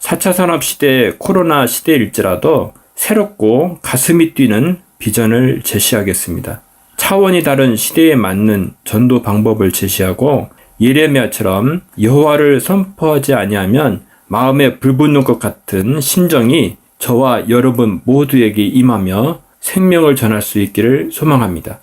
4차 산업시대 코로나 시대일지라도 새롭고 가슴이 뛰는 비전을 제시하겠습니다. 차원이 다른 시대에 맞는 전도 방법을 제시하고 예레미야처럼 여호와를 선포하지 아니하면 마음에 불붙는 것 같은 심정이 저와 여러분 모두에게 임하며 생명을 전할 수 있기를 소망합니다.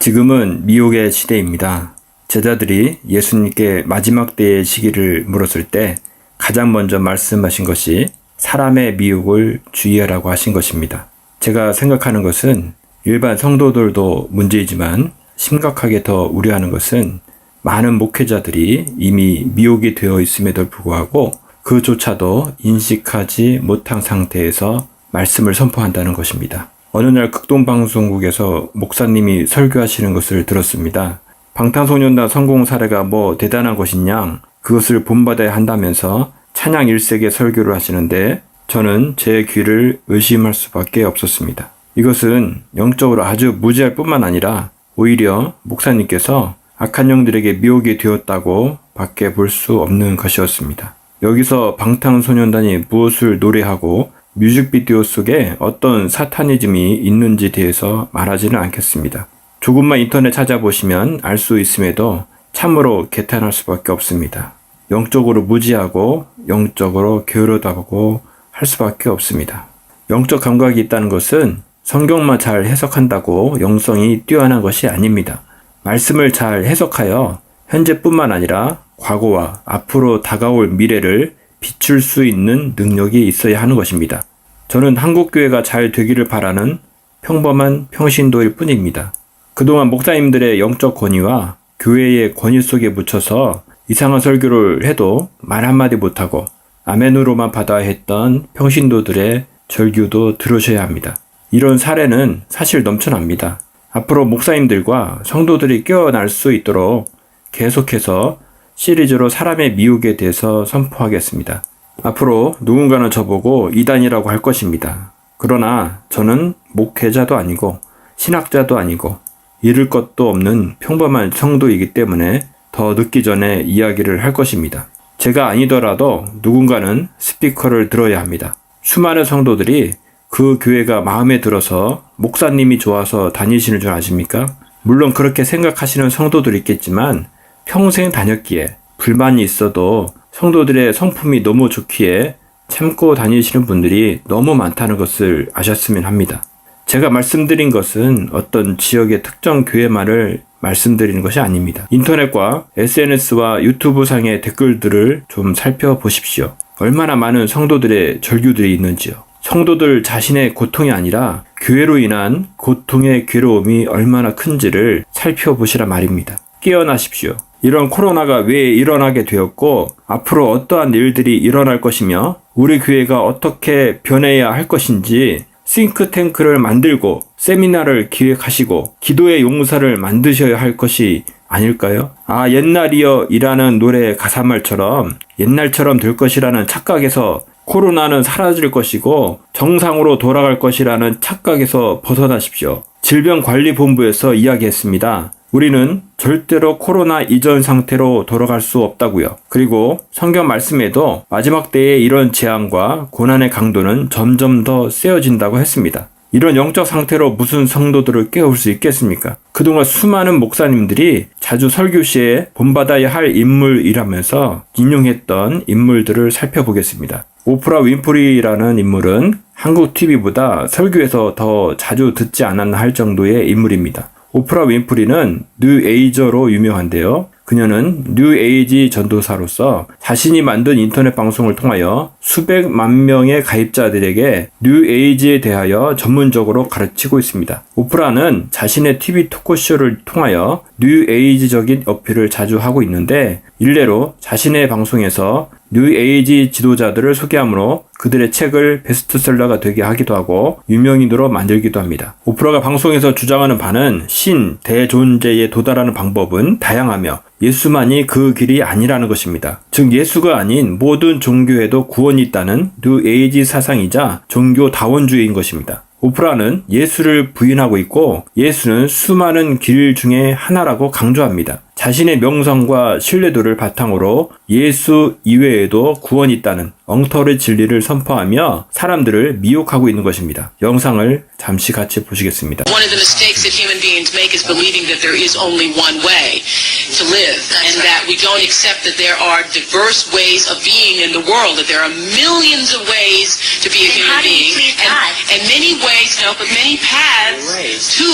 지금은 미혹의 시대입니다. 제자들이 예수님께 마지막 때의 시기를 물었을 때 가장 먼저 말씀하신 것이 사람의 미혹을 주의하라고 하신 것입니다. 제가 생각하는 것은 일반 성도들도 문제이지만 심각하게 더 우려하는 것은 많은 목회자들이 이미 미혹이 되어 있음에도 불구하고 그조차도 인식하지 못한 상태에서 말씀을 선포한다는 것입니다. 어느 날 극동방송국에서 목사님이 설교하시는 것을 들었습니다. 방탄소년단 성공 사례가 뭐 대단한 것이냐, 그것을 본받아야 한다면서 찬양 1세계 설교를 하시는데 저는 제 귀를 의심할 수밖에 없었습니다. 이것은 영적으로 아주 무지할 뿐만 아니라 오히려 목사님께서 악한 영들에게 미혹이 되었다고 밖에 볼 수 없는 것이었습니다. 여기서 방탄소년단이 무엇을 노래하고 뮤직비디오 속에 어떤 사타니즘이 있는지 대해서 말하지는 않겠습니다. 조금만 인터넷 찾아보시면 알 수 있음에도 참으로 개탄할 수밖에 없습니다. 영적으로 무지하고 영적으로 게으르다고 할 수밖에 없습니다. 영적 감각이 있다는 것은 성경만 잘 해석한다고 영성이 뛰어난 것이 아닙니다. 말씀을 잘 해석하여 현재뿐만 아니라 과거와 앞으로 다가올 미래를 비출 수 있는 능력이 있어야 하는 것입니다. 저는 한국교회가 잘 되기를 바라는 평범한 평신도일 뿐입니다. 그동안 목사님들의 영적 권위와 교회의 권위 속에 묻혀서 이상한 설교를 해도 말 한마디 못하고 아멘으로만 받아야 했던 평신도들의 절규도 들으셔야 합니다. 이런 사례는 사실 넘쳐납니다. 앞으로 목사님들과 성도들이 깨어날 수 있도록 계속해서 시리즈로 사람의 미혹에 대해서 선포하겠습니다. 앞으로 누군가는 저보고 이단이라고 할 것입니다. 그러나 저는 목회자도 아니고 신학자도 아니고 잃을 것도 없는 평범한 성도이기 때문에 더 늦기 전에 이야기를 할 것입니다. 제가 아니더라도 누군가는 스피커를 들어야 합니다. 수많은 성도들이 그 교회가 마음에 들어서 목사님이 좋아서 다니시는 줄 아십니까? 물론 그렇게 생각하시는 성도들이 있겠지만 평생 다녔기에 불만이 있어도 성도들의 성품이 너무 좋기에 참고 다니시는 분들이 너무 많다는 것을 아셨으면 합니다. 제가 말씀드린 것은 어떤 지역의 특정 교회만을 말씀드리는 것이 아닙니다. 인터넷과 SNS와 유튜브 상의 댓글들을 좀 살펴보십시오. 얼마나 많은 성도들의 절규들이 있는지요. 성도들 자신의 고통이 아니라 교회로 인한 고통의 괴로움이 얼마나 큰지를 살펴보시라 말입니다. 깨어나십시오. 이런 코로나가 왜 일어나게 되었고 앞으로 어떠한 일들이 일어날 것이며 우리 교회가 어떻게 변해야 할 것인지 싱크탱크를 만들고 세미나를 기획하시고 기도의 용사를 만드셔야 할 것이 아닐까요? 아, 옛날이여 이라는 노래 가사말처럼 옛날처럼 될 것이라는 착각에서 코로나는 사라질 것이고 정상으로 돌아갈 것이라는 착각에서 벗어나십시오. 질병관리본부에서 이야기했습니다. 우리는 절대로 코로나 이전 상태로 돌아갈 수 없다고요. 그리고 성경 말씀에도 마지막 때의 이런 재앙과 고난의 강도는 점점 더 세어진다고 했습니다. 이런 영적 상태로 무슨 성도들을 깨울 수 있겠습니까? 그동안 수많은 목사님들이 자주 설교 시에 본받아야 할 인물이라면서 인용했던 인물들을 살펴보겠습니다. 오프라 윈프리라는 인물은 한국 TV보다 설교에서 더 자주 듣지 않았나 할 정도의 인물입니다. 오프라 윈프리는 뉴에이저로 유명한데요. 그녀는 뉴에이지 전도사로서 자신이 만든 인터넷 방송을 통하여 수백만 명의 가입자들에게 뉴에이지에 대하여 전문적으로 가르치고 있습니다. 오프라는 자신의 TV 토크쇼를 통하여 뉴에이지적인 어필을 자주 하고 있는데 일례로 자신의 방송에서 뉴에이지 지도자들을 소개하므로 그들의 책을 베스트셀러가 되게 하기도 하고 유명인으로 만들기도 합니다. 오프라가 방송에서 주장하는 바는 신, 대존재에 도달하는 방법은 다양하며 예수만이 그 길이 아니라는 것입니다. 즉 예수가 아닌 모든 종교에도 구원이 있다는 뉴에이지 사상이자 종교 다원주의인 것입니다. 오프라는 예수를 부인하고 있고 예수는 수많은 길 중에 하나라고 강조합니다. 자신의 명성과 신뢰도를 바탕으로 예수 이외에도 구원이 있다는 엉터리 진리를 선포하며 사람들을 미혹하고 있는 것입니다. 영상을 잠시 같이 보시겠습니다. One of the mistakes that human beings make is believing that there is only one way to live and that we don't accept that there are diverse ways of being in the world, that there are millions of ways to be a human being and many ways, no, but many paths to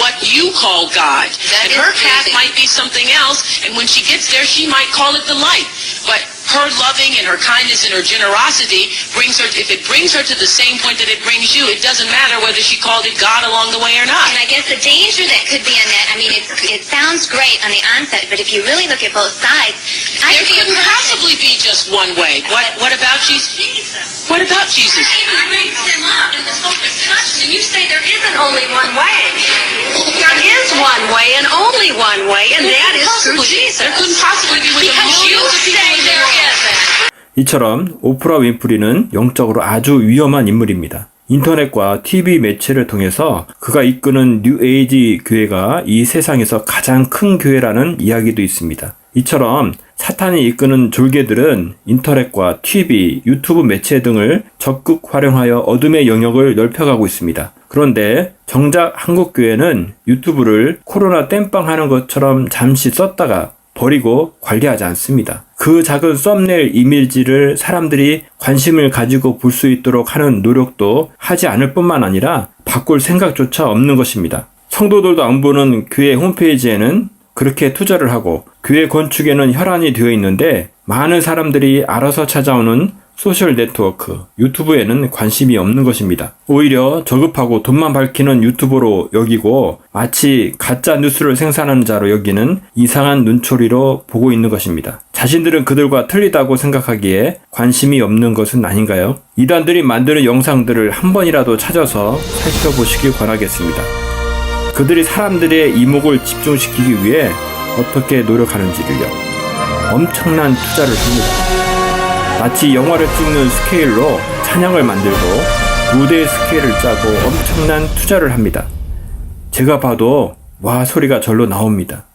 what you call God. And her path might be something else, and when she gets there, she might call it the light. But her loving and her kindness and her generosity brings her, if it brings her to the same point that it brings you, it doesn't matter whether she called it God along the way or not. And I guess the danger that could be in that, I mean, it sounds great on the onset, but if you really look at both sides, There couldn't possibly be just one way. What about Jesus? What about Jesus? I raise him up in this whole discussion, and you say there isn't only one way. There is one way and only one way, and that is through Jesus. There couldn't possibly be with the Because you millions of people say in the there world. isn't. 이처럼 오프라 윈프리는 영적으로 아주 위험한 인물입니다. 인터넷과 TV 매체를 통해서 그가 이끄는 뉴에이지 교회가 이 세상에서 가장 큰 교회라는 이야기도 있습니다. 이처럼 사탄이 이끄는 졸개들은 인터넷과 TV, 유튜브 매체 등을 적극 활용하여 어둠의 영역을 넓혀가고 있습니다. 그런데 정작 한국교회는 유튜브를 코로나 땜빵하는 것처럼 잠시 썼다가 버리고 관리하지 않습니다. 그 작은 썸네일 이미지를 사람들이 관심을 가지고 볼 수 있도록 하는 노력도 하지 않을 뿐만 아니라 바꿀 생각조차 없는 것입니다. 성도들도 안 보는 교회 홈페이지에는 그렇게 투자를 하고 교회 건축에는 혈안이 되어 있는데 많은 사람들이 알아서 찾아오는 소셜 네트워크, 유튜브에는 관심이 없는 것입니다. 오히려 저급하고 돈만 밝히는 유튜버로 여기고 마치 가짜 뉴스를 생산하는 자로 여기는 이상한 눈초리로 보고 있는 것입니다. 자신들은 그들과 틀리다고 생각하기에 관심이 없는 것은 아닌가요? 이단들이 만드는 영상들을 한 번이라도 찾아서 살펴보시길 권하겠습니다. 그들이 사람들의 이목을 집중시키기 위해 어떻게 노력하는지를요. 엄청난 투자를 합니다. 마치 영화를 찍는 스케일로 찬양을 만들고 무대 스케일을 짜고 엄청난 투자를 합니다. 제가 봐도 와 소리가 절로 나옵니다.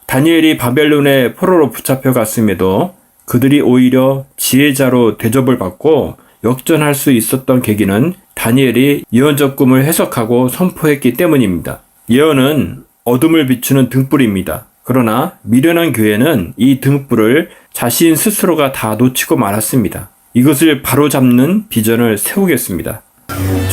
다니엘이 바벨론의 포로로 붙잡혀갔음에도 그들이 오히려 지혜자로 대접을 받고 역전할 수 있었던 계기는 다니엘이 예언적 꿈을 해석하고 선포했기 때문입니다. 예언은 어둠을 비추는 등불입니다. 그러나 미련한 교회는 이 등불을 자신 스스로가 다 놓치고 말았습니다. 이것을 바로잡는 비전을 세우겠습니다.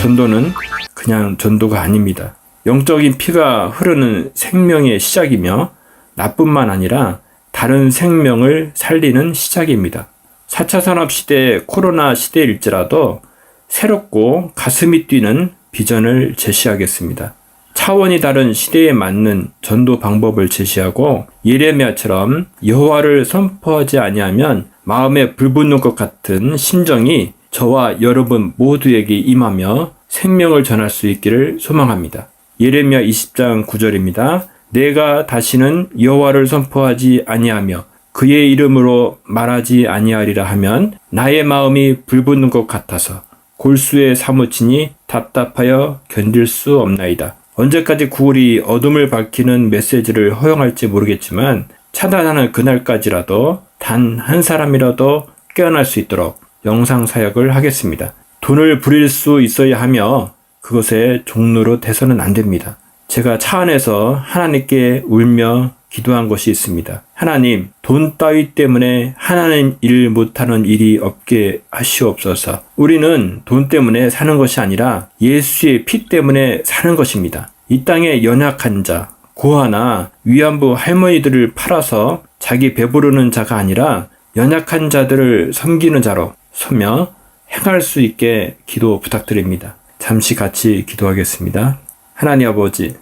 전도는 그냥 전도가 아닙니다. 영적인 피가 흐르는 생명의 시작이며 나뿐만 아니라 다른 생명을 살리는 시작입니다. 4차 산업시대 코로나 시대일지라도 새롭고 가슴이 뛰는 비전을 제시하겠습니다. 차원이 다른 시대에 맞는 전도 방법을 제시하고 예레미야처럼 여호와를 선포하지 아니하면 마음에 불붙는 것 같은 심정이 저와 여러분 모두에게 임하며 생명을 전할 수 있기를 소망합니다. 예레미야 20장 9절입니다. 내가 다시는 여호와를 선포하지 아니하며 그의 이름으로 말하지 아니하리라 하면 나의 마음이 불붙는 것 같아서 골수에 사무치니 답답하여 견딜 수 없나이다. 언제까지 구울이 어둠을 밝히는 메시지를 허용할지 모르겠지만 차단하는 그날까지라도 단 한 사람이라도 깨어날 수 있도록 영상 사역을 하겠습니다. 돈을 부릴 수 있어야 하며 그것의 종로로 돼서는 안 됩니다. 제가 차 안에서 하나님께 울며 기도한 것이 있습니다. 하나님, 돈 따위 때문에 하나님 일 못하는 일이 없게 하시옵소서. 우리는 돈 때문에 사는 것이 아니라 예수의 피 때문에 사는 것입니다. 이 땅의 연약한 자, 고아나 위안부 할머니들을 팔아서 자기 배부르는 자가 아니라 연약한 자들을 섬기는 자로 서며 행할 수 있게 기도 부탁드립니다. 잠시 같이 기도하겠습니다. 하나님 아버지,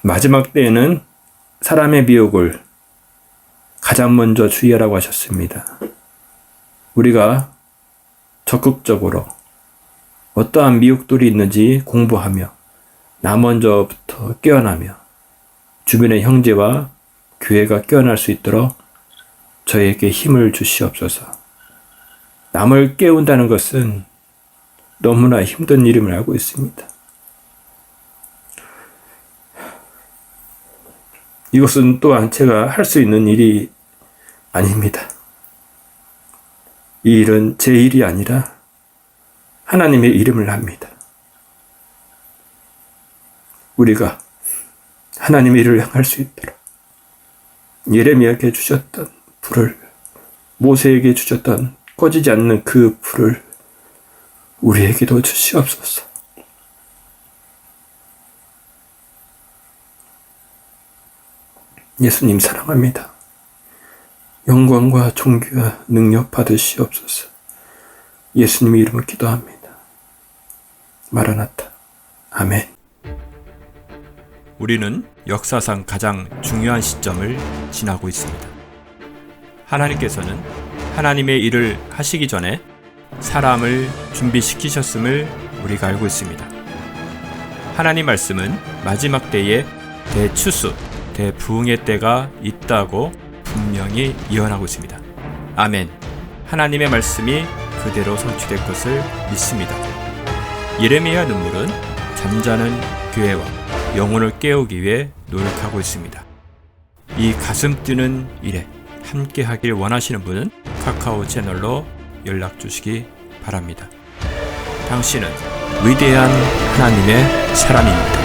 마지막 때에는 사람의 미혹을 가장 먼저 주의하라고 하셨습니다. 우리가 적극적으로 어떠한 미혹들이 있는지 공부하며 나 먼저부터 깨어나며 주변의 형제와 교회가 깨어날 수 있도록 저에게 힘을 주시옵소서. 남을 깨운다는 것은 너무나 힘든 일임을 알고 있습니다. 이것은 또한 제가 할 수 있는 일이 아닙니다. 이 일은 제 일이 아니라 하나님의 이름을 합니다. 우리가 하나님의 일을 행할 수 있도록 예레미야에게 주셨던 불을, 모세에게 주셨던 꺼지지 않는 그 불을 우리에게도 주시옵소서. 예수님 사랑합니다. 영광과 존귀와 능력 받으시옵소서. 예수님의 이름으로 기도합니다. 마라나타. 아멘. 우리는 역사상 가장 중요한 시점을 지나고 있습니다. 하나님께서는 하나님의 일을 하시기 전에 사람을 준비시키셨음을 우리가 알고 있습니다. 하나님 말씀은 마지막 때에 대추수, 대부흥의 때가 있다고 분명히 예언하고 있습니다. 아멘. 하나님의 말씀이 그대로 성취될 것을 믿습니다. 예레미야 눈물은 잠자는 교회와 영혼을 깨우기 위해 노력하고 있습니다. 이 가슴 뛰는 일에 함께 하길 원하시는 분은 카카오 채널로 연락 주시기 바랍니다. 당신은 위대한 하나님의 사람입니다.